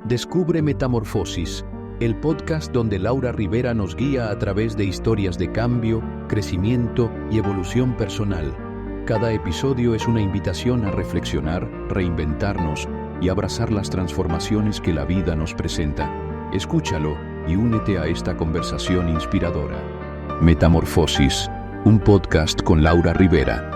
Descubre Metamorfosis, el podcast donde Laura Rivera nos guía a través de historias de cambio, crecimiento y evolución personal. Cada episodio es una invitación a reflexionar, reinventarnos y abrazar las transformaciones que la vida nos presenta. Escúchalo y únete a esta conversación inspiradora. Metamorfosis, un podcast con Laura Rivera.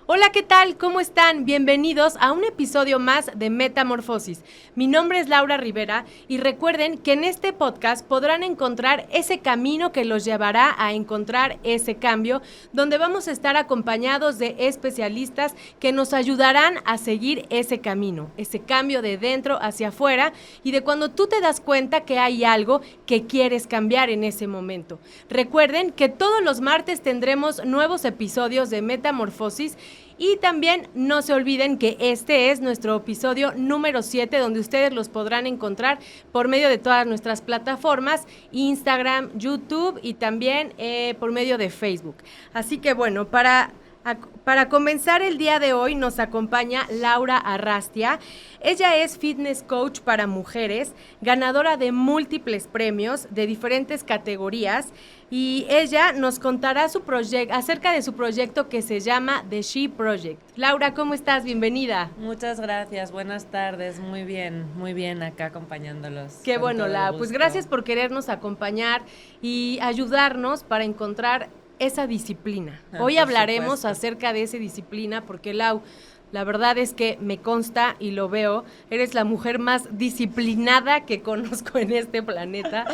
Hola, ¿qué tal? ¿Cómo están? Bienvenidos a un episodio más de Metamorfosis. Mi nombre es Laura Rivera y recuerden que en este podcast podrán encontrar ese camino que los llevará a encontrar ese cambio, donde vamos a estar acompañados de especialistas que nos ayudarán a seguir ese camino, ese cambio de dentro hacia afuera y de cuando tú te das cuenta que hay algo que quieres cambiar en ese momento. Recuerden que todos los martes tendremos nuevos episodios de Metamorfosis. Y también no se olviden que este es nuestro episodio número 7, donde ustedes los podrán encontrar por medio de todas nuestras plataformas, Instagram, YouTube y también por medio de Facebook. Así que bueno, para comenzar el día de hoy nos acompaña Laura Arrastia. Ella es fitness coach para mujeres, ganadora de múltiples premios de diferentes categorías, y ella nos contará acerca de su proyecto que se llama The She Project. Laura, ¿cómo estás? Bienvenida. Muchas gracias, buenas tardes, muy bien acá acompañándolos. Qué bueno, Lau, pues gracias por querernos acompañar y ayudarnos para encontrar esa disciplina. Hoy hablaremos acerca de esa disciplina porque, Lau, la verdad es que me consta y lo veo, eres la mujer más disciplinada que conozco en este planeta.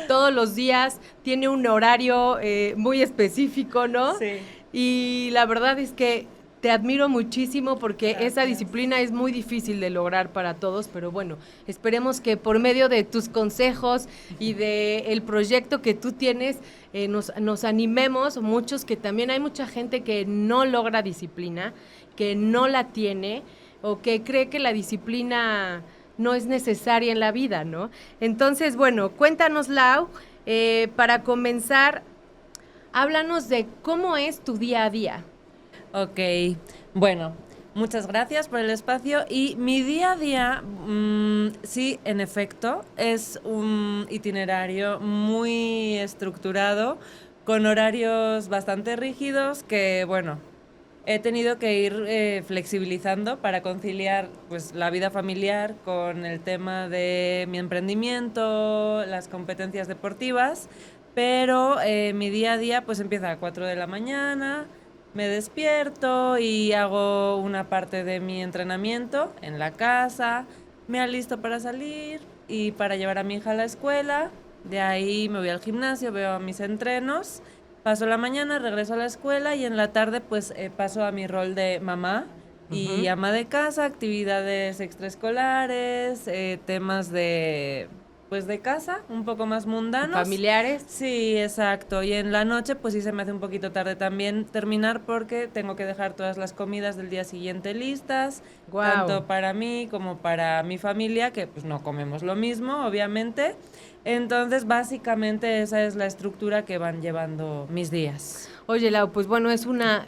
Todos los días tiene un horario muy específico, ¿no? Sí. Y la verdad es que te admiro muchísimo porque Gracias. Esa disciplina es muy difícil de lograr para todos, pero bueno, esperemos que por medio de tus consejos y de el proyecto que tú tienes, nos animemos muchos, que también hay mucha gente que no logra disciplina, que no la tiene o que cree que la disciplina no es necesaria en la vida, ¿no? Entonces, bueno, cuéntanos, Lau, para comenzar, háblanos de cómo es tu día a día. Ok, bueno, muchas gracias por el espacio y mi día a día, sí, en efecto, es un itinerario muy estructurado, con horarios bastante rígidos que, bueno, he tenido que ir flexibilizando para conciliar pues, la vida familiar con el tema de mi emprendimiento, las competencias deportivas, pero mi día a día pues empieza a 4 de la mañana, me despierto y hago una parte de mi entrenamiento en la casa, me alisto para salir y para llevar a mi hija a la escuela, de ahí me voy al gimnasio, veo mis entrenos. Paso la mañana, regreso a la escuela y en la tarde pues paso a mi rol de mamá y ama de casa, actividades extraescolares, temas de casa, un poco más mundanos. ¿Familiares? Sí, exacto. Y en la noche pues sí se me hace un poquito tarde también terminar porque tengo que dejar todas las comidas del día siguiente listas, tanto para mí como para mi familia, que pues no comemos lo mismo, obviamente. Entonces, básicamente esa es la estructura que van llevando mis días. Oye, Lau, pues bueno, es una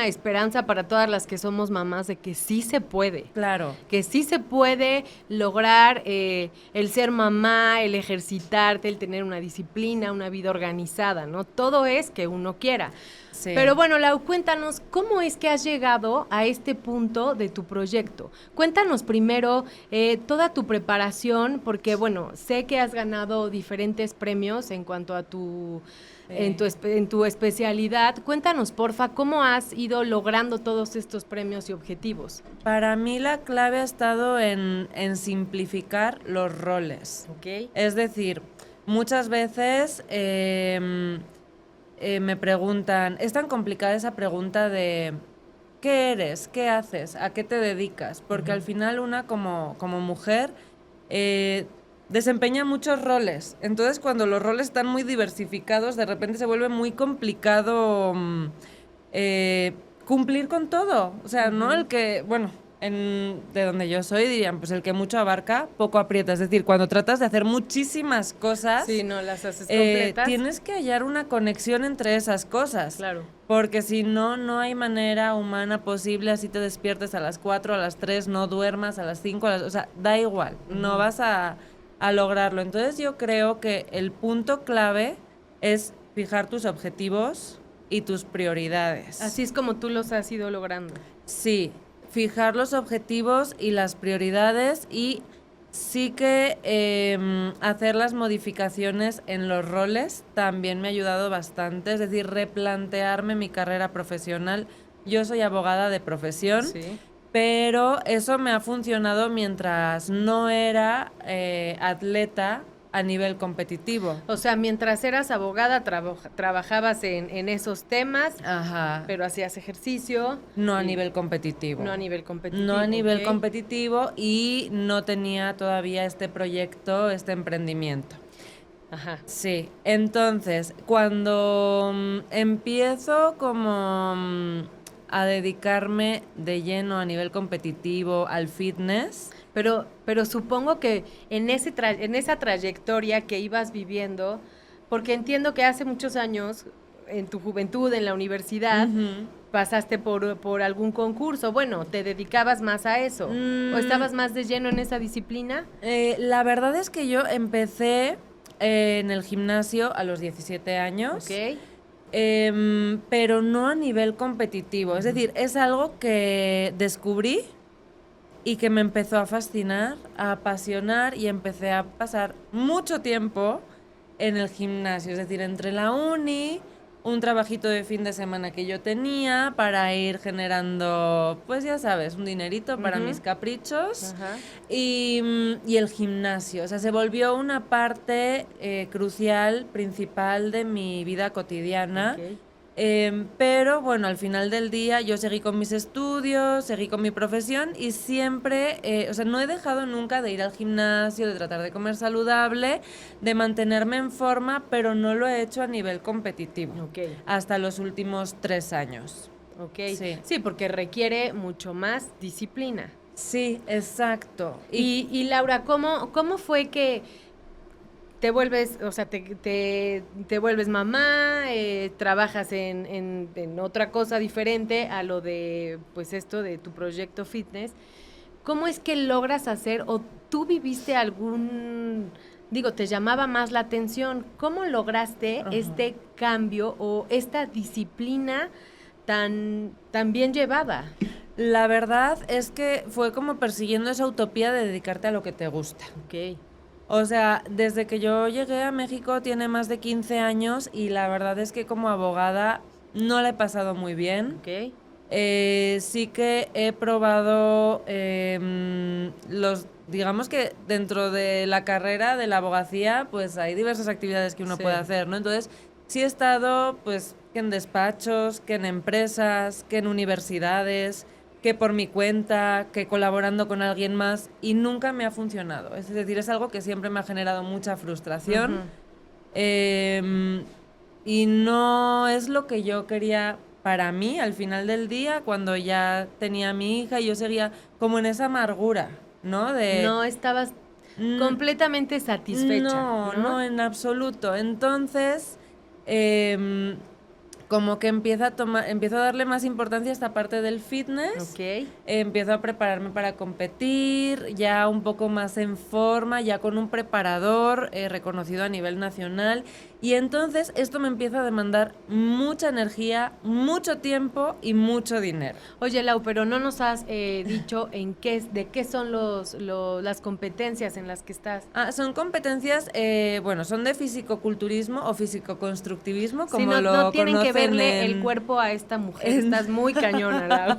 esperanza para todas las que somos mamás de que sí se puede. Claro. Que sí se puede lograr el ser mamá, el ejercitarte, el tener una disciplina, una vida organizada, ¿no? Todo es que uno quiera. Sí. Pero bueno, Lau, cuéntanos, ¿cómo es que has llegado a este punto de tu proyecto? Cuéntanos primero toda tu preparación, porque bueno, sé que has ganado diferentes premios en cuanto a en tu especialidad. Cuéntanos, porfa, ¿cómo has ido logrando todos estos premios y objetivos? Para mí la clave ha estado en simplificar los roles. Okay. Es decir, muchas veces me preguntan, es tan complicada esa pregunta de ¿qué eres? ¿Qué haces? ¿A qué te dedicas? Porque al final una como mujer desempeña muchos roles. Entonces cuando los roles están muy diversificados, de repente se vuelve muy complicado cumplir con todo. O sea, ¿no? de donde yo soy dirían, pues el que mucho abarca, poco aprieta. Es decir, cuando tratas de hacer muchísimas cosas, Sí, no las haces completas. tienes que hallar una conexión entre esas cosas. Claro. Porque si no, no hay manera humana posible, así te despiertes a las 4, a las 3, no duermas a las 5, o sea, da igual, no vas a lograrlo. Entonces yo creo que el punto clave es fijar tus objetivos y tus prioridades. Así es como tú los has ido logrando. Sí, fijar los objetivos y las prioridades y sí que hacer las modificaciones en los roles también me ha ayudado bastante, es decir, replantearme mi carrera profesional. Yo soy abogada de profesión, Sí. pero eso me ha funcionado mientras no era atleta a nivel competitivo. O sea, mientras eras abogada, trabajabas en esos temas, Ajá. pero hacías ejercicio. No a y- nivel competitivo. No a nivel competitivo. No a nivel ok. competitivo y no tenía todavía este proyecto, este emprendimiento. Ajá. Sí, entonces, cuando empiezo como a dedicarme de lleno a nivel competitivo al fitness, Pero supongo que en esa trayectoria que ibas viviendo, porque entiendo que hace muchos años, en tu juventud, en la universidad, ujú, pasaste por algún concurso. Bueno, ¿te dedicabas más a eso? ¿O estabas más de lleno en esa disciplina? la verdad es que yo empecé en el gimnasio a los 17 años. ¿Ok? Pero no a nivel competitivo. Es decir, es algo que descubrí y que me empezó a fascinar, a apasionar y empecé a pasar mucho tiempo en el gimnasio. Es decir, entre la uni, un trabajito de fin de semana que yo tenía para ir generando, pues ya sabes, un dinerito para Ujú. mis caprichos. Ajá. Y el gimnasio, o sea, se volvió una parte crucial, principal de mi vida cotidiana. Ok. Pero bueno, al final del día yo seguí con mis estudios, seguí con mi profesión y siempre, o sea, no he dejado nunca de ir al gimnasio, de tratar de comer saludable, de mantenerme en forma, pero no lo he hecho a nivel competitivo. Ok. Hasta los últimos 3 años. Ok. Sí. Sí, porque requiere mucho más disciplina. Sí, exacto. Y Laura, ¿cómo fue que te vuelves, o sea, te vuelves mamá, trabajas en otra cosa diferente a lo de, pues esto de tu proyecto fitness? ¿Cómo es que logras hacer, o tú viviste te llamaba más la atención? ¿Cómo lograste Ajá. este cambio o esta disciplina tan bien llevada? La verdad es que fue como persiguiendo esa utopía de dedicarte a lo que te gusta. Ok. O sea, desde que yo llegué a México tiene más de 15 años y la verdad es que como abogada no la he pasado muy bien. Ok. Sí que he probado digamos que dentro de la carrera de la abogacía, pues hay diversas actividades que uno Sí. puede hacer, ¿no? Entonces, sí he estado, pues, que en despachos, que en empresas, que en universidades, que por mi cuenta, que colaborando con alguien más, y nunca me ha funcionado. Es decir, es algo que siempre me ha generado mucha frustración. Ujú. Y no es lo que yo quería para mí al final del día, cuando ya tenía a mi hija y yo seguía como en esa amargura, ¿no? No estabas Mm, completamente satisfecha, no, ¿no? no, en absoluto. Entonces, como que empiezo a darle más importancia a esta parte del fitness. Ok. Empiezo a prepararme para competir, ya un poco más en forma, ya con un preparador reconocido a nivel nacional. Y entonces esto me empieza a demandar mucha energía, mucho tiempo y mucho dinero. Oye, Lau, pero no nos has dicho de qué son las competencias en las que estás. Son competencias, bueno, son de fisicoculturismo o fisicoconstructivismo, como Sí, no, lo no tienen que conocen verle el en- cuerpo a esta mujer. Estás muy cañona, Lau.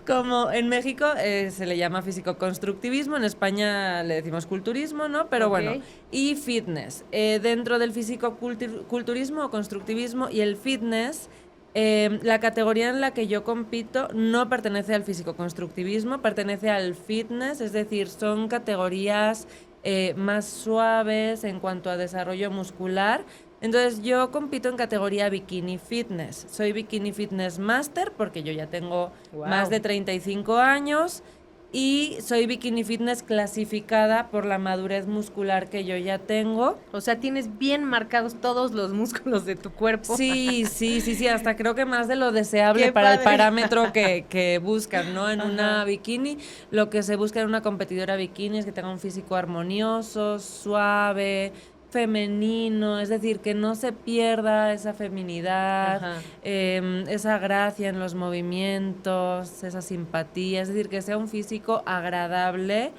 Como en México se le llama fisicoconstructivismo, en España le decimos culturismo, ¿no? Pero Ok. bueno, y fitness. Dentro del fisicoculturismo o constructivismo y el fitness, la categoría en la que yo compito no pertenece al fisicoconstructivismo, pertenece al fitness, es decir, son categorías más suaves en cuanto a desarrollo muscular, Entonces yo compito en categoría Bikini Fitness. Soy Bikini Fitness Master porque yo ya tengo más de 35 años y soy Bikini Fitness clasificada por la madurez muscular que yo ya tengo. O sea, tienes bien marcados todos los músculos de tu cuerpo. Sí, hasta creo que más de lo deseable Qué para padre. el parámetro que buscan, ¿no? En una bikini, lo que se busca en una competidora bikini es que tenga un físico armonioso, suave, femenino, es decir, que no se pierda esa feminidad, esa gracia en los movimientos, esa simpatía, es decir, que sea un físico agradable,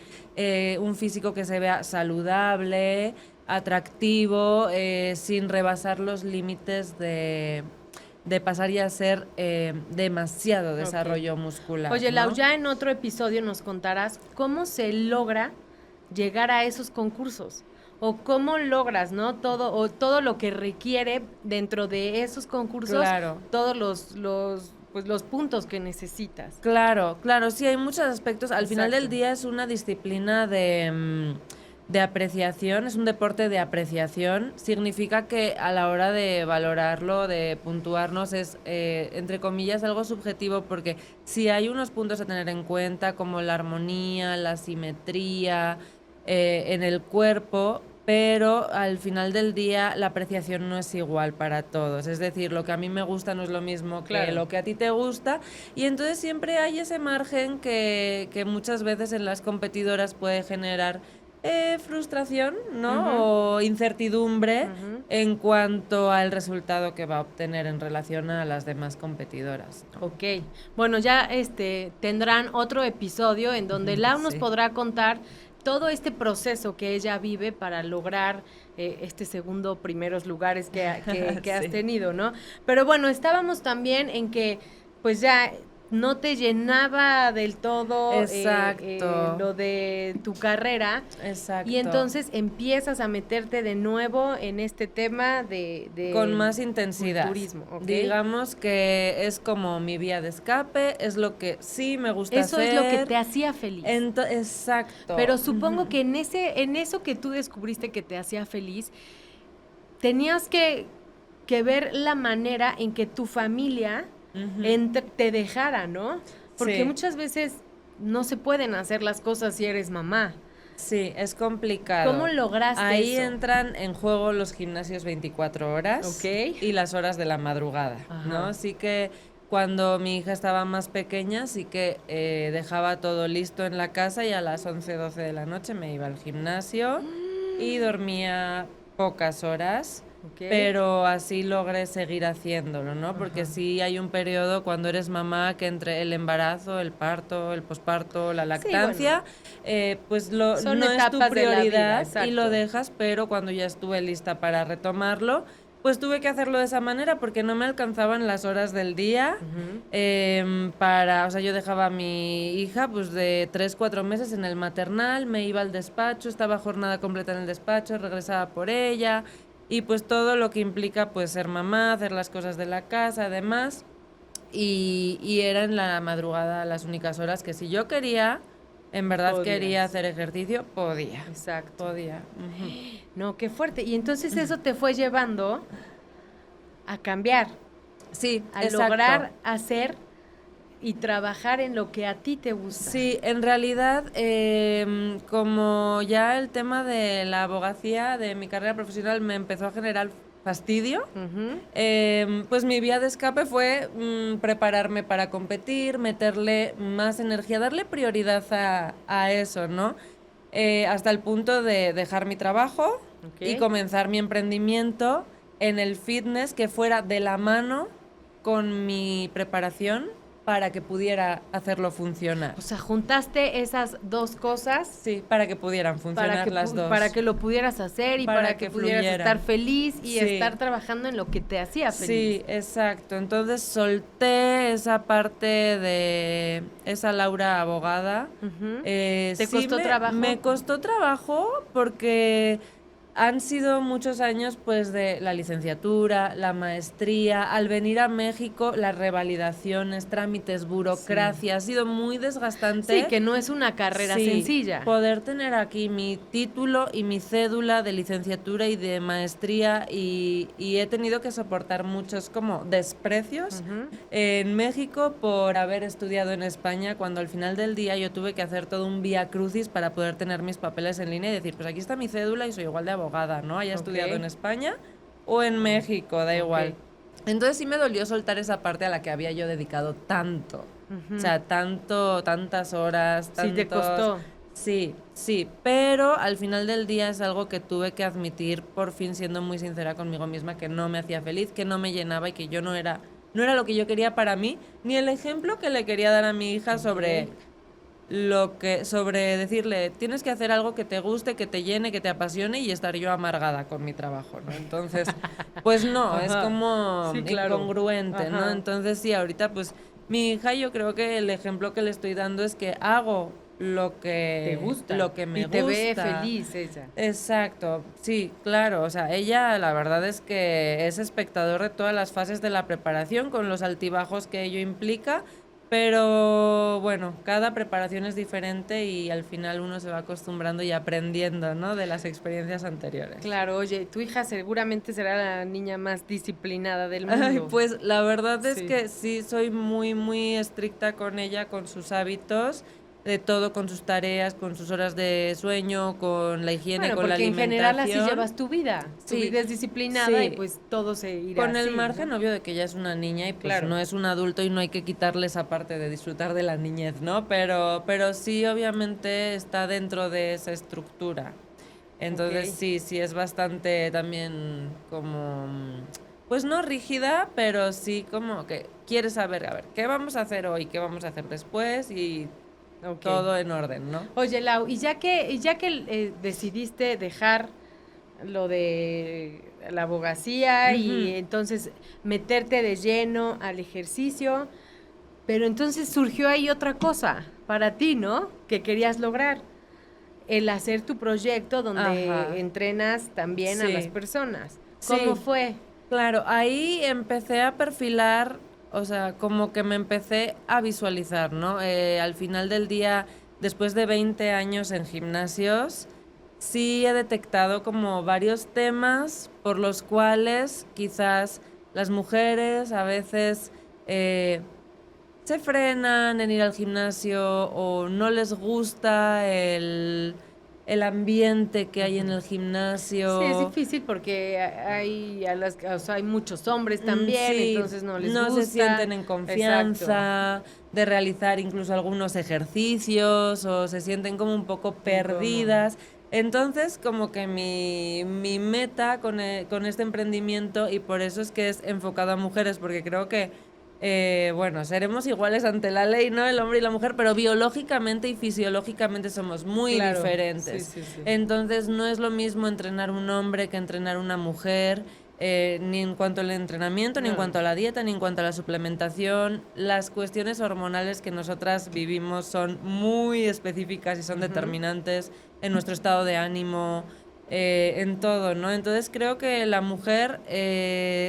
un físico que se vea saludable, atractivo, sin rebasar los límites de pasar ya a ser demasiado desarrollo muscular. Oye, ¿no? Lau, ya en otro episodio nos contarás cómo se logra llegar a esos concursos. O cómo logras, ¿no? Todo lo que requiere dentro de esos concursos, Claro. todos los puntos que necesitas. Claro, sí, hay muchos aspectos. Al final del día es una disciplina de apreciación, es un deporte de apreciación. Significa que a la hora de valorarlo, de puntuarnos, es, entre comillas, algo subjetivo, porque sí hay unos puntos a tener en cuenta, como la armonía, la simetría en el cuerpo, pero al final del día la apreciación no es igual para todos. Es decir, lo que a mí me gusta no es lo mismo que lo que a ti te gusta, y entonces siempre hay ese margen que muchas veces en las competidoras puede generar frustración, ¿no? O incertidumbre en cuanto al resultado que va a obtener en relación a las demás competidoras, ¿no? Ok. Bueno, ya tendrán otro episodio en donde Lau nos podrá contar todo este proceso que ella vive para lograr este segundo primeros lugares que has tenido, ¿no? Pero bueno, estábamos también en que pues ya no te llenaba del todo lo de tu carrera. Exacto. Y entonces empiezas a meterte de nuevo en este tema de con más intensidad. Culturismo, ¿okay? Digamos que es como mi vía de escape, es lo que sí me gusta hacer. Eso es lo que te hacía feliz. Exacto. Pero supongo que en eso que tú descubriste que te hacía feliz, tenías que ver la manera en que tu familia te dejara, ¿no? Porque muchas veces no se pueden hacer las cosas si eres mamá. Sí, es complicado. ¿Cómo lograste Ahí eso? entran en juego los gimnasios 24 horas y las horas de la madrugada, ¿no? Así que cuando mi hija estaba más pequeña, sí que dejaba todo listo en la casa y a las 11, 12 de la noche me iba al gimnasio y dormía pocas horas. Pero así logré seguir haciéndolo, ¿no? Porque sí hay un periodo cuando eres mamá que entre el embarazo, el parto, el posparto, la lactancia, pues no es tu prioridad y lo dejas, pero cuando ya estuve lista para retomarlo, pues tuve que hacerlo de esa manera porque no me alcanzaban las horas del día o sea, yo dejaba a mi hija pues de 3-4 meses en el maternal, me iba al despacho, estaba jornada completa en el despacho, regresaba por ella. Y pues todo lo que implica pues ser mamá, hacer las cosas de la casa, además. Y era en la madrugada las únicas horas que si yo quería, en verdad quería hacer ejercicio, podía. Exacto. Podía. No, qué fuerte. Y entonces eso te fue llevando a cambiar. Sí, a lograr hacer y trabajar en lo que a ti te gusta. Sí, en realidad, como ya el tema de la abogacía de mi carrera profesional me empezó a generar fastidio, pues mi vía de escape fue prepararme para competir, meterle más energía, darle prioridad a eso, ¿no? Hasta el punto de dejar mi trabajo y comenzar mi emprendimiento en el fitness que fuera de la mano con mi preparación para que pudiera hacerlo funcionar. O sea, juntaste esas dos cosas. Sí, para que pudieran funcionar las dos. Para que lo pudieras hacer y para que pudieras fluyeran. Estar feliz y estar trabajando en lo que te hacía feliz. Sí, exacto. Entonces solté esa parte de esa Laura abogada. ¿Te costó trabajo? Me costó trabajo porque han sido muchos años pues de la licenciatura, la maestría, al venir a México, las revalidaciones, trámites, burocracia, ha sido muy desgastante. Sí, que no es una carrera Sí, sencilla. poder tener aquí mi título y mi cédula de licenciatura y de maestría y he tenido que soportar muchos como desprecios en México por haber estudiado en España, cuando al final del día yo tuve que hacer todo un vía crucis para poder tener mis papeles en línea y decir, pues aquí está mi cédula y soy igual de abogada, ¿no? Haya estudiado en España o en México, da igual. Entonces sí me dolió soltar esa parte a la que había yo dedicado tanto. O sea, tantas horas, Sí, te costó. Sí, pero al final del día es algo que tuve que admitir, por fin siendo muy sincera conmigo misma, que no me hacía feliz, que no me llenaba y que yo no era lo que yo quería para mí, ni el ejemplo que le quería dar a mi hija sobre sobre decirle, tienes que hacer algo que te guste, que te llene, que te apasione, y estar yo amargada con mi trabajo, ¿no? Entonces, pues no, es como incongruente, ¿no? Entonces sí, ahorita pues mi hija, yo creo que el ejemplo que le estoy dando es que hago lo que te gusta, lo que me y te gusta. ve feliz ella. Exacto, sí, claro, o sea, ella la verdad es que es espectador de todas las fases de la preparación, con los altibajos que ello implica, pero bueno, cada preparación es diferente y al final uno se va acostumbrando y aprendiendo, ¿no?, de las experiencias anteriores. Claro, oye, tu hija seguramente será la niña más disciplinada del mundo. Ay, pues la verdad es que sí, soy muy, muy estricta con ella, con sus hábitos, de todo, con sus tareas, con sus horas de sueño, con la higiene, con la alimentación. Porque en general así llevas tu vida. Tu vida es disciplinada y pues todo se irá con así, el margen, ¿no? obvio, de que ella es una niña y pues no es un adulto y no hay que quitarle esa parte de disfrutar de la niñez, ¿no? Pero sí, obviamente está dentro de esa estructura. Entonces sí es bastante también como, pues no rígida, pero sí como que quiere saber, a ver, ¿qué vamos a hacer hoy? ¿Qué vamos a hacer después? Y todo en orden, ¿no? Oye, Lau, y ya que decidiste dejar lo de la abogacía y entonces meterte de lleno al ejercicio, pero entonces surgió ahí otra cosa para ti, ¿no? Que querías lograr, el hacer tu proyecto donde entrenas también a las personas. ¿Cómo fue? Claro, ahí empecé a perfilar, o sea, como que me empecé a visualizar, ¿no? Al final del día, después de 20 años en gimnasios, sí he detectado como varios temas por los cuales quizás las mujeres a veces se frenan en ir al gimnasio o no les gusta el ambiente que hay en el gimnasio. Sí, es difícil porque hay muchos hombres también, entonces no les gusta. No se sienten en confianza de realizar incluso algunos ejercicios o se sienten como un poco perdidas. Entonces, como que mi meta con este emprendimiento, y por eso es que es enfocado a mujeres, porque creo que bueno, seremos iguales ante la ley, ¿no? El hombre y la mujer, pero biológicamente y fisiológicamente somos muy diferentes. Sí. Entonces, no es lo mismo entrenar un hombre que entrenar una mujer, ni en cuanto al entrenamiento, ni en cuanto a la dieta, ni en cuanto a la suplementación. Las cuestiones hormonales que nosotras vivimos son muy específicas y son determinantes en nuestro estado de ánimo, en todo, ¿no? Entonces, creo que la mujer,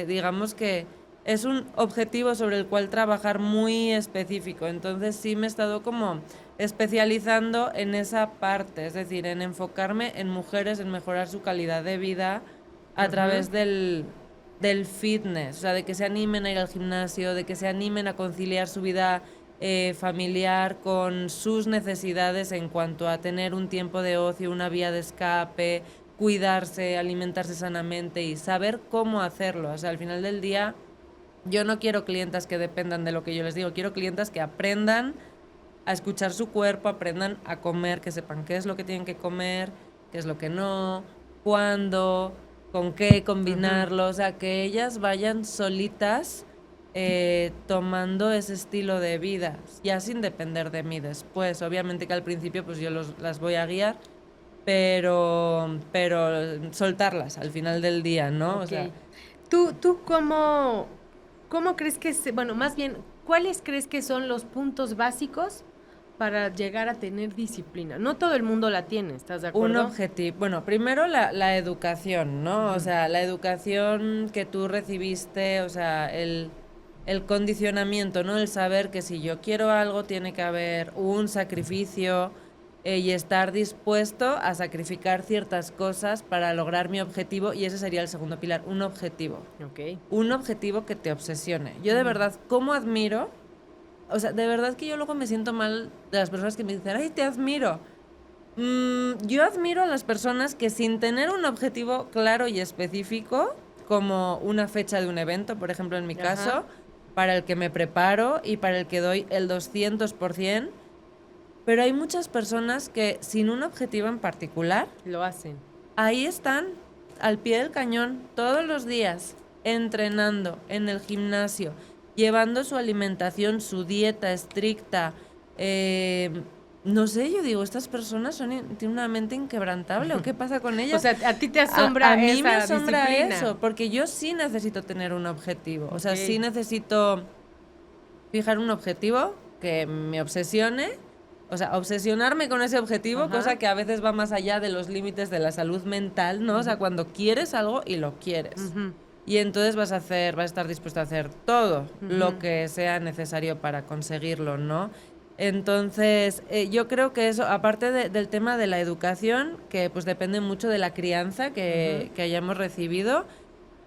digamos que es un objetivo sobre el cual trabajar muy específico. Entonces sí me he estado como especializando en esa parte, es decir, en enfocarme en mujeres, en mejorar su calidad de vida a través del fitness, o sea, de que se animen a ir al gimnasio, de que se animen a conciliar su vida familiar con sus necesidades en cuanto a tener un tiempo de ocio, una vía de escape, cuidarse, alimentarse sanamente y saber cómo hacerlo. O sea, al final del día, yo no quiero clientas que dependan de lo que yo les digo, quiero clientas que aprendan a escuchar su cuerpo, aprendan a comer, que sepan qué es lo que tienen que comer, qué es lo que no, cuándo, con qué combinarlo, o sea, que ellas vayan solitas tomando ese estilo de vida, ya sin depender de mí después. Obviamente que al principio pues yo las voy a guiar, pero soltarlas al final del día, ¿no? O sea, ¿Tú cómo crees que, bueno, más bien, ¿cuáles crees que son los puntos básicos para llegar a tener disciplina? No todo el mundo la tiene, ¿estás de acuerdo? Un objetivo. Bueno, primero la educación, ¿no? O sea, la educación que tú recibiste, o sea, el condicionamiento, ¿no? El saber que si yo quiero algo tiene que haber un sacrificio y estar dispuesto a sacrificar ciertas cosas para lograr mi objetivo, y ese sería el segundo pilar, un objetivo. Ok. Un objetivo que te obsesione. Yo de verdad, ¿cómo admiro? O sea, de verdad que yo luego me siento mal de las personas que me dicen, ay, te admiro. Yo admiro a las personas que sin tener un objetivo claro y específico, como una fecha de un evento, por ejemplo, en mi caso, para el que me preparo y para el que doy el 200%, pero hay muchas personas que sin un objetivo en particular, Lo hacen. ahí están, al pie del cañón, todos los días, entrenando en el gimnasio, llevando su alimentación, su dieta estricta. No sé, yo digo, ¿estas personas tienen una mente inquebrantable o qué pasa con ellas? O sea, a ti te asombra a mí esa me asombra disciplina. eso, porque yo sí necesito tener un objetivo. O sea, Ok. sí necesito fijar un objetivo que me obsesione. O sea, obsesionarme con ese objetivo, Ajá. cosa que a veces va más allá de los límites de la salud mental, ¿no? O sea, cuando quieres algo y lo quieres. Ujú. Y entonces vas a estar dispuesto a hacer todo Ujú. lo que sea necesario para conseguirlo, ¿no? Entonces, yo creo que eso, aparte del tema de la educación, que pues depende mucho de la crianza que hayamos recibido,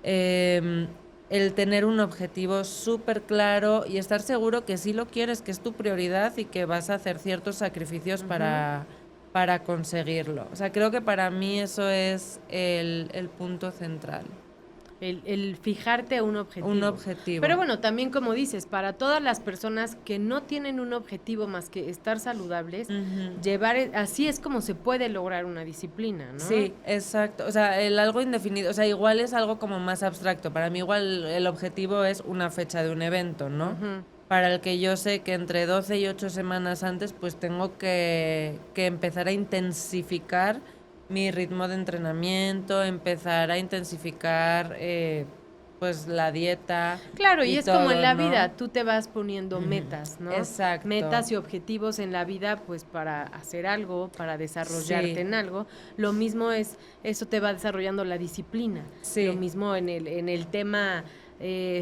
el tener un objetivo súper claro y estar seguro que sí lo quieres, que es tu prioridad y que vas a hacer ciertos sacrificios para conseguirlo. O sea, creo que para mí eso es el punto central. El fijarte un objetivo. Un objetivo. Pero bueno, también como dices, para todas las personas que no tienen un objetivo más que estar saludables, así es como se puede lograr una disciplina, ¿no? Sí, exacto. O sea, el algo indefinido, o sea, igual es algo como más abstracto. Para mí igual el objetivo es una fecha de un evento, ¿no? Ujú. Para el que yo sé que entre 12 y 8 semanas antes pues tengo que empezar a intensificar mi ritmo de entrenamiento, empezar a intensificar pues la dieta. Claro, y es como en la ¿no? vida, tú te vas poniendo metas, ¿no? Exacto. Metas y objetivos en la vida, pues para hacer algo, para desarrollarte Sí. en algo. Lo mismo es, eso te va desarrollando la disciplina. Sí. Lo mismo en el tema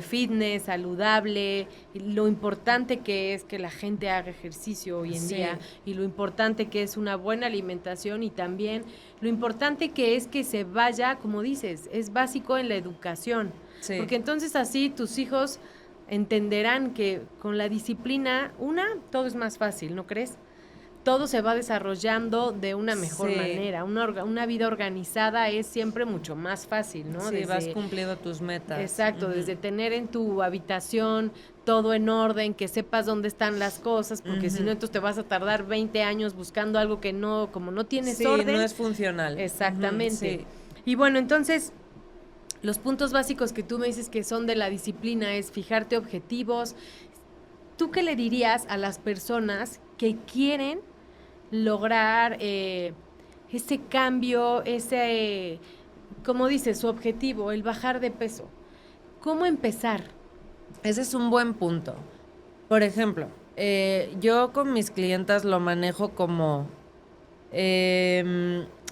fitness, saludable, y lo importante que es que la gente haga ejercicio hoy en Sí. día, y lo importante que es una buena alimentación, y también lo importante que es que se vaya, como dices, es básico en la educación. Sí. Porque entonces así tus hijos entenderán que con la disciplina, todo es más fácil, ¿no crees? Todo se va desarrollando de una mejor Sí. manera. Una vida organizada es siempre mucho más fácil, ¿no? Sí, vas cumpliendo tus metas. Exacto, desde tener en tu habitación todo en orden, que sepas dónde están las cosas, porque si no, entonces te vas a tardar 20 años buscando algo que no, como no tienes Sí, orden. no es funcional. Exactamente. Sí. Y bueno, entonces, los puntos básicos que tú me dices que son de la disciplina es fijarte objetivos. ¿Tú qué le dirías a las personas que quieren lograr ese cambio, como dices, su objetivo, el bajar de peso? ¿Cómo empezar? Ese es un buen punto. Por ejemplo, yo con mis clientas lo manejo como,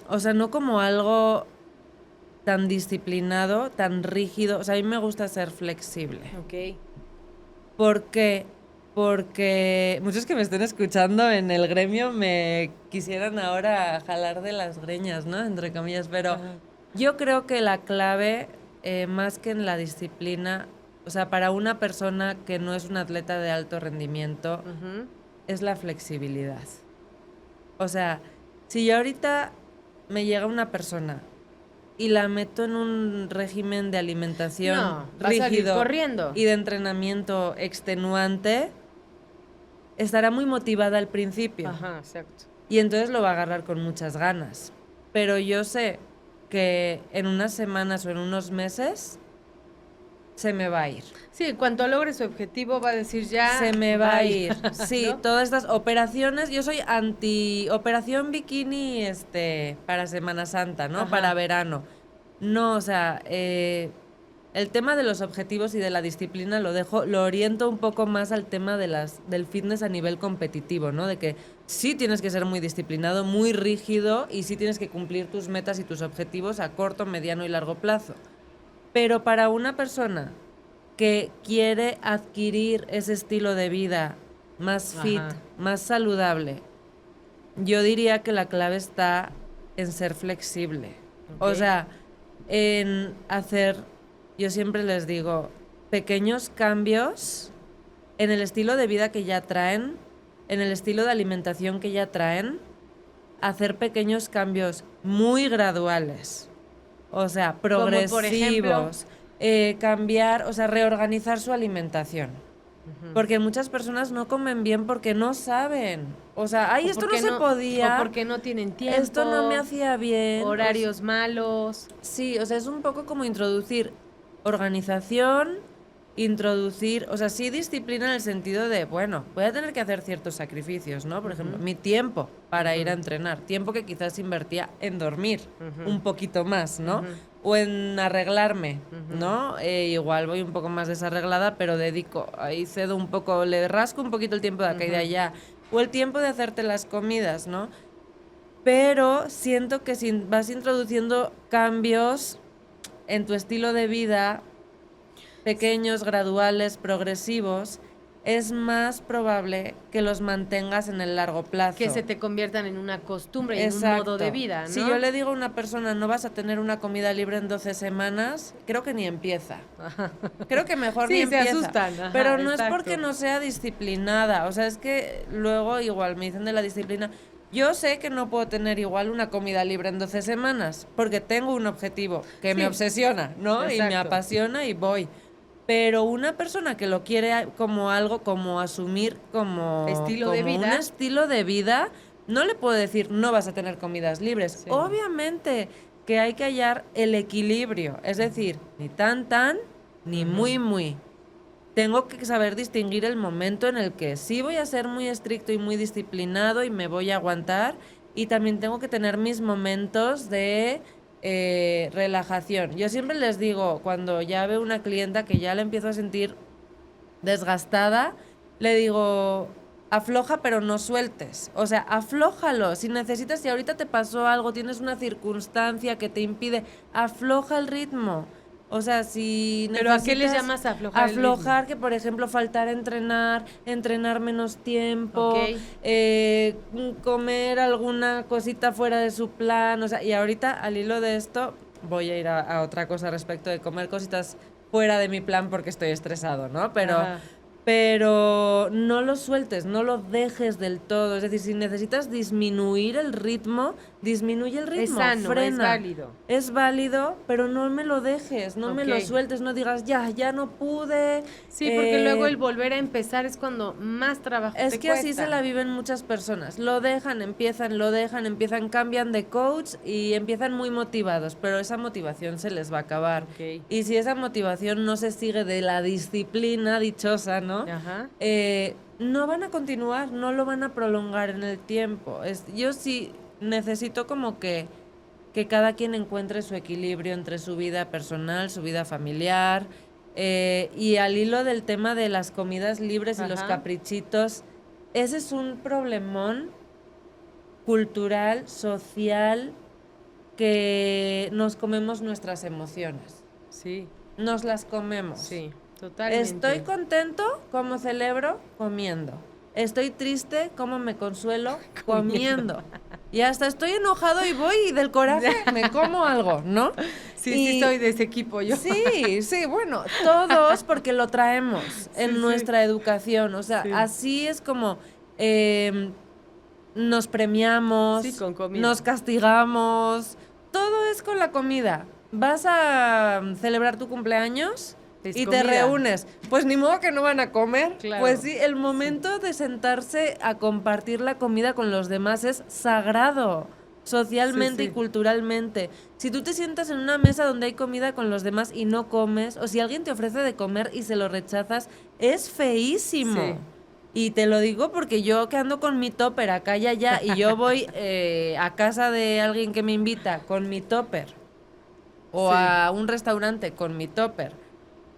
o sea, no como algo tan disciplinado, tan rígido. O sea, a mí me gusta ser flexible. Ok. ¿Por qué? Porque muchos que me estén escuchando en el gremio me quisieran ahora jalar de las greñas, ¿no? Entre comillas, pero yo creo que la clave, más que en la disciplina, o sea, para una persona que no es un atleta de alto rendimiento, Ujú. es la flexibilidad. O sea, si yo ahorita me llega una persona y la meto en un régimen de alimentación No, va a salir rígido corriendo. y de entrenamiento extenuante, estará muy motivada al principio. Ajá, exacto. Y entonces lo va a agarrar con muchas ganas. Pero yo sé que en unas semanas o en unos meses se me va a ir. Sí, en cuanto logre su objetivo va a decir ya. Se me va a bye. ir. Sí, ¿No? todas estas operaciones, yo soy anti operación bikini para Semana Santa, ¿no? Ajá. Para verano. No, o sea, El tema de los objetivos y de la disciplina lo oriento un poco más al tema del fitness a nivel competitivo, ¿no? De que sí tienes que ser muy disciplinado, muy rígido y sí tienes que cumplir tus metas y tus objetivos a corto, mediano y largo plazo. Pero para una persona que quiere adquirir ese estilo de vida más fit, más saludable, yo diría que la clave está en ser flexible. O sea, en hacer, yo siempre les digo, pequeños cambios en el estilo de vida que ya traen, en el estilo de alimentación que ya traen, hacer pequeños cambios muy graduales. O sea, progresivos. Como por ejemplo, cambiar, o sea, reorganizar su alimentación. Porque muchas personas no comen bien porque no saben. O sea, ay, esto no se podía. O porque no tienen tiempo. Esto no me hacía bien. Horarios malos. Sí, o sea, es un poco como introducir organización, o sea, sí disciplina en el sentido de, bueno, voy a tener que hacer ciertos sacrificios, ¿no? Por ejemplo, mi tiempo para ir a entrenar. Tiempo que quizás invertía en dormir un poquito más, ¿no? O en arreglarme, ¿no? Igual voy un poco más desarreglada, pero ahí cedo un poco, le rasco un poquito el tiempo de acá y de allá. O el tiempo de hacerte las comidas, ¿no? Pero siento que si vas introduciendo cambios en tu estilo de vida, pequeños, graduales, progresivos, es más probable que los mantengas en el largo plazo. Que se te conviertan en una costumbre y en un modo de vida, ¿no? Si yo le digo a una persona, no vas a tener una comida libre en 12 semanas, creo que ni empieza. Creo que mejor ni empieza. Sí, se asustan. Pero no es porque no sea disciplinada. O sea, es que luego igual me dicen de la disciplina. Yo sé que no puedo tener igual una comida libre en 12 semanas, porque tengo un objetivo que me obsesiona, ¿no? Exacto. Y me apasiona y voy. Pero una persona que lo quiere como algo, como asumir como estilo de vida, un estilo de vida, no le puedo decir no vas a tener comidas libres. Sí. Obviamente que hay que hallar el equilibrio, es decir, ni tan, ni muy. Tengo que saber distinguir el momento en el que sí voy a ser muy estricto y muy disciplinado y me voy a aguantar, y también tengo que tener mis momentos de relajación. Yo siempre les digo, cuando ya veo una clienta que ya la empiezo a sentir desgastada, le digo, afloja pero no sueltes. O sea, aflójalo. Si necesitas, si ahorita te pasó algo, tienes una circunstancia que te impide, afloja el ritmo. O sea, si necesitas... ¿Pero a qué le llamas aflojar? Aflojar, que por ejemplo faltar a entrenar menos tiempo, comer alguna cosita fuera de su plan. O sea, y ahorita al hilo de esto voy a ir a otra cosa respecto de comer cositas fuera de mi plan porque estoy estresado, ¿no? Pero no lo sueltes, no lo dejes del todo. Es decir, si necesitas disminuir el ritmo, disminuye el ritmo. Es sano, frena. Es válido. Es válido, pero no me lo dejes, no me lo sueltes, no digas, ya no pude. Sí, porque luego el volver a empezar es cuando más trabajo te cuesta. Es que así se la viven muchas personas. Lo dejan, empiezan, cambian de coach y empiezan muy motivados, pero esa motivación se les va a acabar. Y si esa motivación no se sigue de la disciplina dichosa, ¿no? No van a continuar, no lo van a prolongar en el tiempo. Yo sí necesito como que cada quien encuentre su equilibrio entre su vida personal, su vida familiar, y al hilo del tema de las comidas libres y los caprichitos, ese es un problemón cultural, social, que nos comemos nuestras emociones. Sí. Nos las comemos. Sí. Totalmente. Estoy contento, ¿cómo celebro? Comiendo. Estoy triste, ¿cómo me consuelo? Comiendo. Y hasta estoy enojado y voy y del coraje me como algo, ¿no? Sí, soy de ese equipo yo. Sí, bueno, todos porque lo traemos en nuestra educación. O sea, así es como nos premiamos, con comida. Nos castigamos. Todo es con la comida. ¿Vas a celebrar tu cumpleaños? Y te reúnes, pues ni modo que no van a comer. Claro. Pues sí, el momento de sentarse a compartir la comida con los demás es sagrado, socialmente y culturalmente. Si tú te sientas en una mesa donde hay comida con los demás y no comes, o si alguien te ofrece de comer y se lo rechazas, es feísimo. Sí. Y te lo digo porque yo que ando con mi topper acá y allá, y yo voy a casa de alguien que me invita con mi topper, o a un restaurante con mi topper,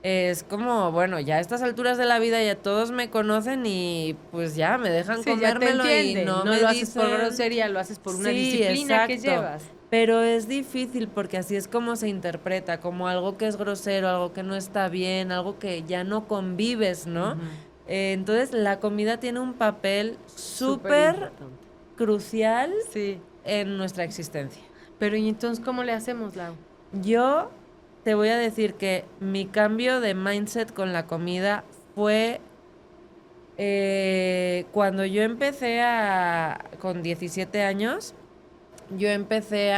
es como, bueno, ya a estas alturas de la vida ya todos me conocen y pues ya me dejan Sí, ya te comérmelo y entienden. no No me lo haces por dicen... grosería, lo haces por una Sí, disciplina que exacto. llevas. Pero es difícil porque así es como se interpreta, como algo que es grosero, algo que no está bien, algo que ya no convives, ¿no? Ujú. Entonces la comida tiene un papel súper Superimportante. crucial Sí. en nuestra existencia. Pero ¿y entonces cómo le hacemos, Lau? Yo te voy a decir que mi cambio de mindset con la comida fue cuando yo empecé con 17 años, yo empecé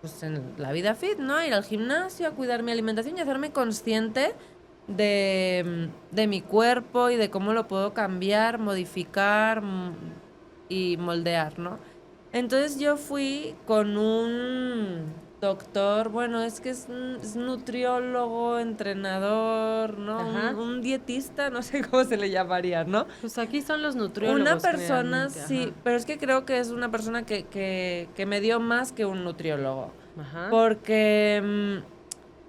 pues en la vida fit, ¿no? A ir al gimnasio, a cuidar mi alimentación y hacerme consciente de mi cuerpo y de cómo lo puedo cambiar, modificar y moldear, ¿no? Entonces yo fui con un doctor, bueno, es que es nutriólogo, entrenador, ¿no? Ajá. Un dietista, no sé cómo se le llamaría, ¿no? Pues aquí son los nutriólogos. Una persona, generalmente, sí, ajá. pero es que creo que es una persona que me dio más que un nutriólogo. Ajá. Porque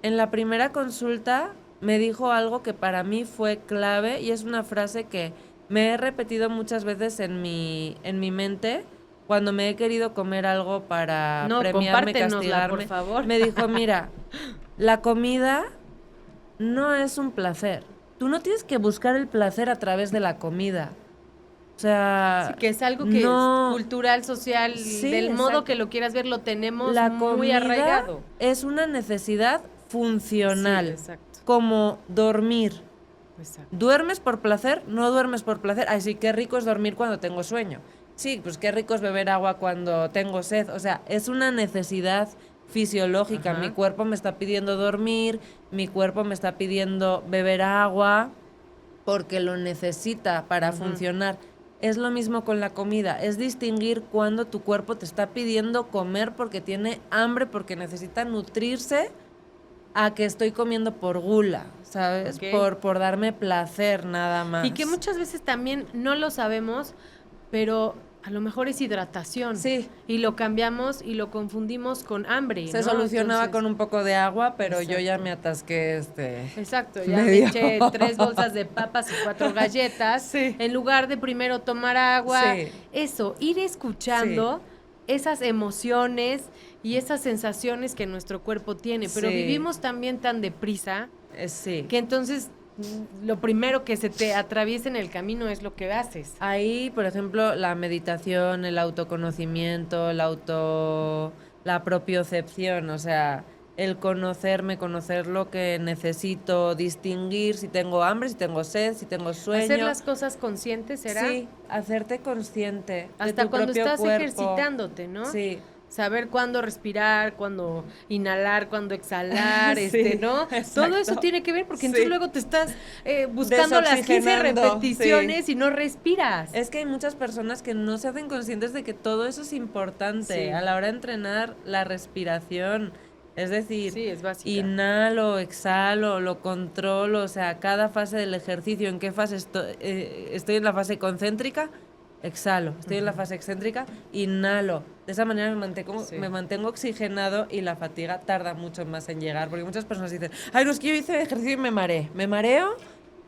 en la primera consulta me dijo algo que para mí fue clave y es una frase que me he repetido muchas veces en mi mente cuando me he querido comer algo para No, premiarme, compártenosla, castigarme. por favor. Me dijo, mira, la comida no es un placer. Tú no tienes que buscar el placer a través de la comida. O sea, Sí, que es algo que no, es cultural, social, Sí, del modo exacto. que lo quieras ver, lo tenemos la muy comida arraigado. es una necesidad funcional, Sí, exacto. como dormir. Exacto. ¿Duermes por placer? No duermes por placer. Ay, sí, qué rico es dormir cuando tengo sueño. Sí, pues qué rico es beber agua cuando tengo sed. O sea, es una necesidad fisiológica. Ajá. Mi cuerpo me está pidiendo dormir, mi cuerpo me está pidiendo beber agua porque lo necesita para funcionar. Es lo mismo con la comida, es distinguir cuando tu cuerpo te está pidiendo comer porque tiene hambre, porque necesita nutrirse, a que estoy comiendo por gula, ¿sabes? Ok. Por darme placer nada más. Y que muchas veces también no lo sabemos, pero a lo mejor es hidratación. Sí. Y lo cambiamos y lo confundimos con hambre. Se ¿no? solucionaba Entonces, con un poco de agua, pero yo ya Exacto. me atasqué Exacto, ya me medio. eché 3 bolsas de papas y 4 galletas. Sí. En lugar de primero tomar agua. Sí. Eso, ir escuchando esas emociones y esas sensaciones que nuestro cuerpo tiene. Pero Sí. vivimos también tan deprisa Sí. que entonces lo primero que se te atraviesa en el camino es lo que haces. Ahí, por ejemplo, la meditación, el autoconocimiento, la propiocepción, o sea, el conocerme, conocer lo que necesito, distinguir si tengo hambre, si tengo sed, si tengo sueño. Hacer las cosas conscientes, ¿será? Sí, hacerte consciente de Hasta tu cuando propio estás cuerpo. ejercitándote, ¿no? Sí. Saber cuándo respirar, cuándo inhalar, cuándo exhalar, Sí, ¿no? exacto. Todo eso tiene que ver porque entonces Sí. luego te estás buscando las 15 Desoxigenando, repeticiones y no respiras. Es que hay muchas personas que no se hacen conscientes de que todo eso es importante Sí. a la hora de entrenar la respiración. Es decir, Sí, es básica. inhalo, exhalo, lo controlo, o sea, cada fase del ejercicio, ¿en qué fase estoy en la fase concéntrica? Exhalo. Estoy en la fase excéntrica, inhalo. De esa manera me mantengo oxigenado y la fatiga tarda mucho más en llegar. Porque muchas personas dicen, ay, no, es que yo hice ejercicio y me mareé. Me mareo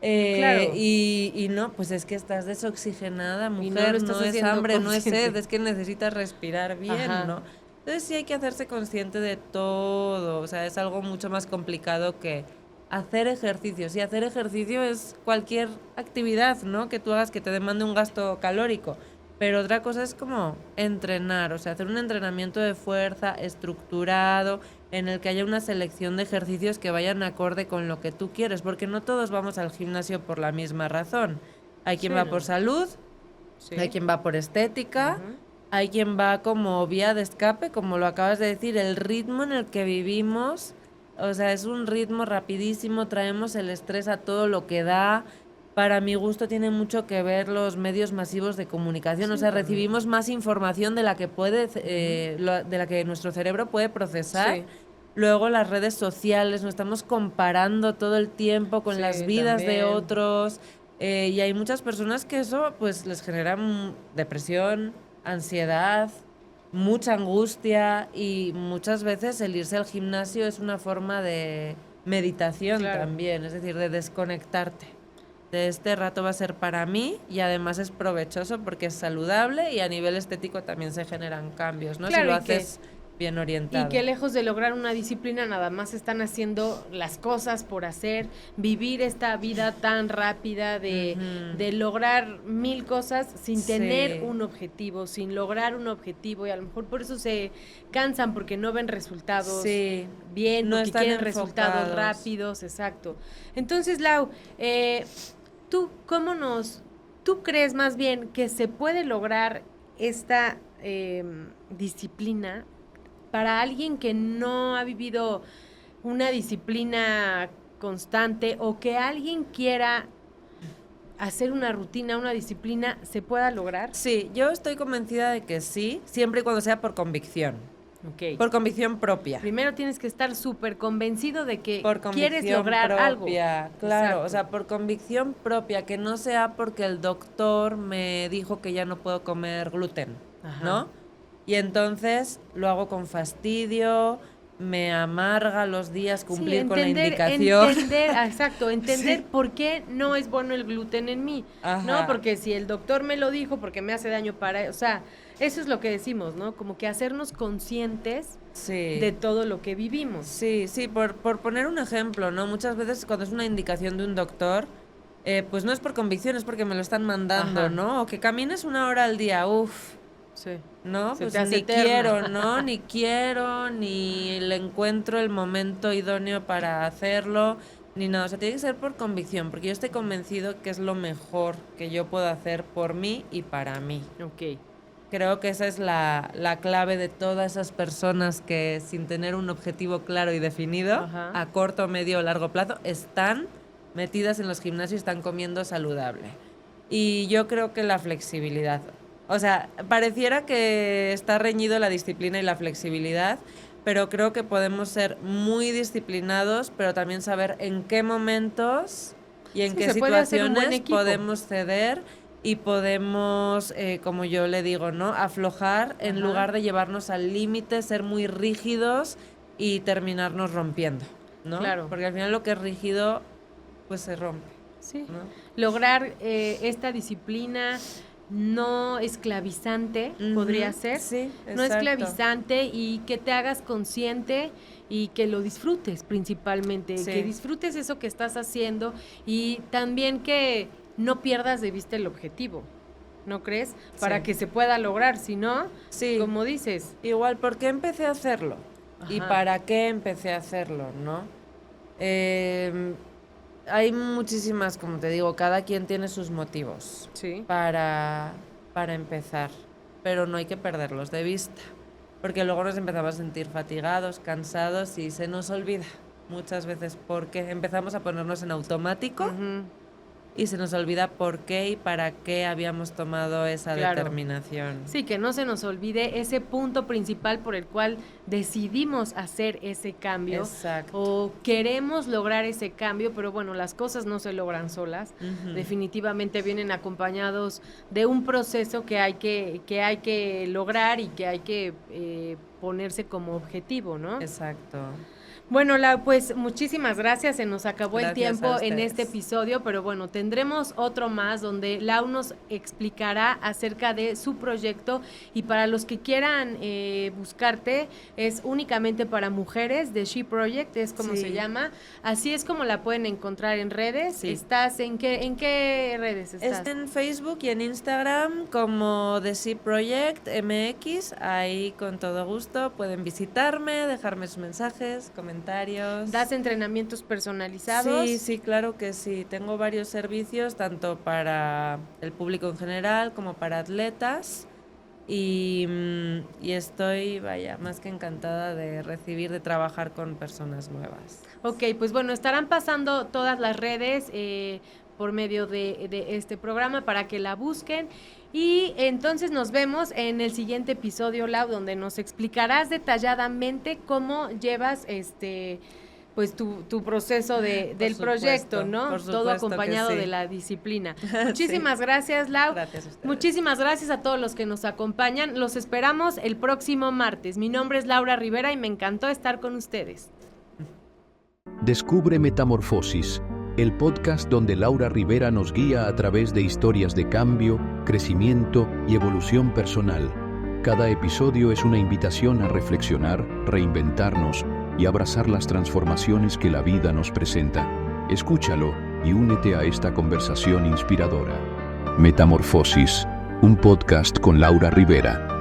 Claro. y no, pues es que estás desoxigenada, Y mujer, lo estás no es haciendo hambre, no es consciente. sed, es que necesitas respirar bien, Ajá. ¿no? Entonces sí hay que hacerse consciente de todo, o sea, es algo mucho más complicado que hacer ejercicio. Sí, hacer ejercicio es cualquier actividad, ¿no? Que tú hagas que te demande un gasto calórico. Pero otra cosa es como entrenar, o sea, hacer un entrenamiento de fuerza estructurado, en el que haya una selección de ejercicios que vayan acorde con lo que tú quieres, porque no todos vamos al gimnasio por la misma razón. Hay quien Sí, va ¿no? por salud, Sí. hay quien va por estética, Ujú. hay quien va como vía de escape, como lo acabas de decir, el ritmo en el que vivimos, o sea, es un ritmo rapidísimo, traemos el estrés a todo lo que da. Para mi gusto tiene mucho que ver los medios masivos de comunicación, o sea, también. recibimos más información de la que de la que nuestro cerebro puede procesar. Sí. Luego las redes sociales, nos estamos comparando todo el tiempo con Sí, las vidas de también. otros, y hay muchas personas que eso pues les genera depresión, ansiedad, mucha angustia, y muchas veces el irse al gimnasio es una forma de meditación Claro. también, es decir, de desconectarte. De este rato va a ser para mí y además es provechoso porque es saludable y a nivel estético también se generan cambios, ¿no? Claro, si lo y que- haces bien orientado. Y que lejos de lograr una disciplina, nada más están haciendo las cosas por hacer, vivir esta vida tan rápida de lograr 1000 cosas sin Sí. tener un objetivo, sin lograr un objetivo, y a lo mejor por eso se cansan porque no ven resultados Sí. bien, No porque están quieren resultados enfocados. rápidos, exacto. Entonces, Lau, ¿tú tú crees más bien que se puede lograr esta disciplina para alguien que no ha vivido una disciplina constante o que alguien quiera hacer una rutina, una disciplina, se pueda lograr? Sí, yo estoy convencida de que sí, siempre y cuando sea por convicción, Ok. por convicción propia. Primero tienes que estar súper convencido de que Por quieres convicción lograr algo. propia, claro, Exacto. o sea, por convicción propia, que no sea porque el doctor me dijo que ya no puedo comer gluten, Ajá. ¿no? Y entonces lo hago con fastidio, me amarga los días cumplir Sí, con la indicación. Entender Sí. por qué no es bueno el gluten en mí, Ajá. ¿no? Porque si el doctor me lo dijo, porque me hace daño o sea, eso es lo que decimos, ¿no? Como que hacernos conscientes Sí. de todo lo que vivimos. Sí, sí, por poner un ejemplo, ¿no? Muchas veces cuando es una indicación de un doctor, pues no es por convicción, es porque me lo están mandando, Ajá. ¿no? O que camines 1 hora al día, uff. Sí. No, Se pues te hace ni eterno. quiero, ¿no? Ni quiero, ni le encuentro el momento idóneo para hacerlo, ni nada. O sea, tiene que ser por convicción, porque yo estoy convencido que es lo mejor que yo puedo hacer por mí y para mí. Ok. Creo que esa es la clave de todas esas personas que sin tener un objetivo claro y definido, Ajá. a corto, medio o largo plazo, están metidas en los gimnasios y están comiendo saludable. Y yo creo que la flexibilidad. O sea, pareciera que está reñido la disciplina y la flexibilidad, pero creo que podemos ser muy disciplinados, pero también saber en qué momentos y en Sí, qué se puede hacer un buen situaciones equipo. podemos ceder y podemos, como yo le digo, ¿no? Aflojar en Ajá. lugar de llevarnos al límite, ser muy rígidos y terminarnos rompiendo, ¿no? Claro. Porque al final lo que es rígido, pues se rompe, Sí. ¿no? Lograr esta disciplina no esclavizante, podría Ujú, ser. sí, No exacto. esclavizante y que te hagas consciente y que lo disfrutes principalmente, Sí. que disfrutes eso que estás haciendo y también que no pierdas de vista el objetivo, ¿no crees? Para Sí. que se pueda lograr, si no, Sí. como dices. Igual, ¿por qué empecé a hacerlo? ¿Y Ajá. para qué empecé a hacerlo, no? Hay muchísimas, como te digo, cada quien tiene sus motivos Sí. para empezar, pero no hay que perderlos de vista, porque luego nos empezamos a sentir fatigados, cansados y se nos olvida muchas veces porque empezamos a ponernos en automático Ujú. y se nos olvida por qué y para qué habíamos tomado esa Claro. determinación. Sí, que no se nos olvide ese punto principal por el cual decidimos hacer ese cambio Exacto. o queremos lograr ese cambio, pero bueno, las cosas no se logran solas. Ujú. Definitivamente vienen acompañados de un proceso que hay que lograr y que hay que ponerse como objetivo, ¿no? Exacto. Bueno, Lau, pues muchísimas gracias. Se nos acabó el Gracias tiempo a en ustedes. este episodio, pero bueno, tendremos otro más donde Lau nos explicará acerca de su proyecto y para los que quieran buscarte, es únicamente para mujeres de She Project, es como Sí. se llama. Así es como la pueden encontrar en redes. Sí. ¿Estás en qué redes estás? Está en Facebook y en Instagram como The Sea Project MX. Ahí con todo gusto pueden visitarme, dejarme sus mensajes, comentarios. ¿Das entrenamientos personalizados? Sí, sí, claro que sí. Tengo varios servicios, tanto para el público en general como para atletas. Y estoy, vaya, más que encantada de trabajar con personas nuevas. Ok, pues bueno, estarán pasando todas las redes por medio de este programa para que la busquen. Y entonces nos vemos en el siguiente episodio, Lau, donde nos explicarás detalladamente cómo llevas pues tu proceso del Por proyecto, supuesto, ¿no? por Todo supuesto acompañado que sí. de la disciplina. Muchísimas gracias, Lau. Gracias a ustedes. Muchísimas gracias a todos los que nos acompañan. Los esperamos el próximo martes. Mi nombre es Laura Rivera y me encantó estar con ustedes. Descubre Metamorfosis, el podcast donde Laura Rivera nos guía a través de historias de cambio, crecimiento y evolución personal. Cada episodio es una invitación a reflexionar, reinventarnos y abrazar las transformaciones que la vida nos presenta. Escúchalo y únete a esta conversación inspiradora. Metamorfosis, un podcast con Laura Rivera.